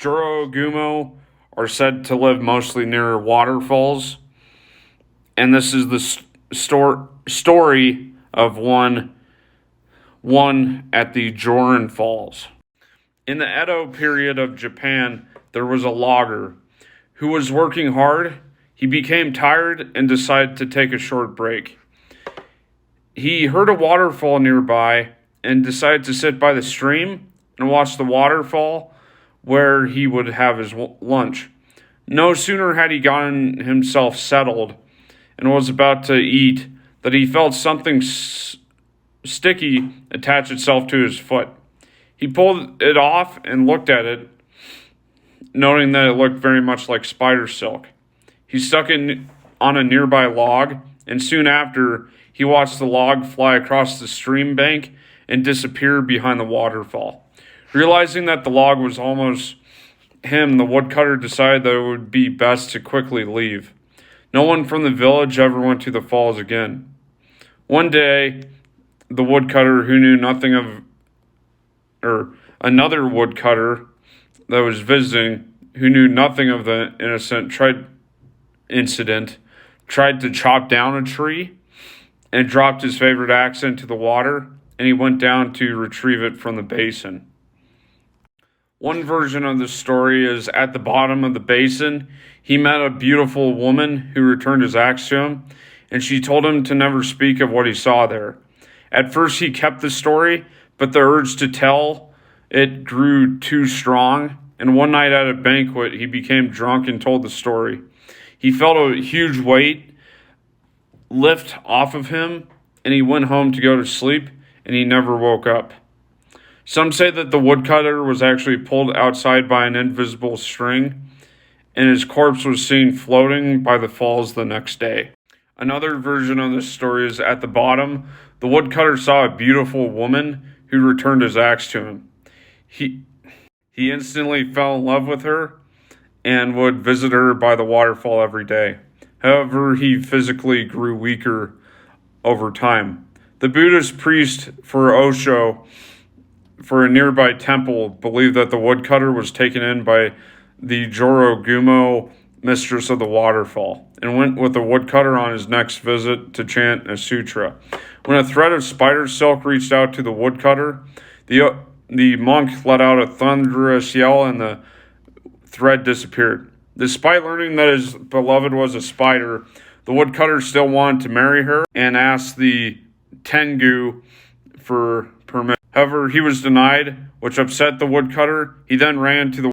Jorogumo are said to live mostly near waterfalls, and this is the story of one at the Joran Falls. In the Edo period of Japan, there was a logger who was working hard. He became tired and decided to take a short break. He heard a waterfall nearby and decided to sit by the stream and watch the waterfall where he would have his lunch. No sooner had he gotten himself settled and was about to eat that he felt something sticky attach itself to his foot. He pulled it off and looked at it, noting that it looked very much like spider silk. He stuck it on a nearby log, and soon after, he watched the log fly across the stream bank and disappear behind the waterfall. Realizing that the log was almost him, the woodcutter decided that it would be best to quickly leave. No one from the village ever went to the falls again. One day, the woodcutter who knew nothing of, or another woodcutter that was visiting who knew nothing of the incident tried to chop down a tree and dropped his favorite axe into the water, and he went down to retrieve it from the basin. One version of the story is at the bottom of the basin, he met a beautiful woman who returned his axe to him, and she told him to never speak of what he saw there. At first, he kept the story, but the urge to tell it grew too strong, and one night at a banquet, he became drunk and told the story. He felt a huge weight lift off of him, and he went home to go to sleep, and he never woke up. Some say that the woodcutter was actually pulled outside by an invisible string, and his corpse was seen floating by the falls the next day. Another version of this story is at the bottom, the woodcutter saw a beautiful woman who returned his axe to him. He instantly fell in love with her and would visit her by the waterfall every day. However, he physically grew weaker over time. The Buddhist priest for Osho for a nearby temple believed that the woodcutter was taken in by the Jorogumo, mistress of the waterfall, and went with the woodcutter on his next visit to chant a sutra. When a thread of spider silk reached out to the woodcutter, the monk let out a thunderous yell and the thread disappeared. Despite learning that his beloved was a spider, the woodcutter still wanted to marry her and asked the Tengu for permission. However, he was denied, which upset the woodcutter. He then ran to the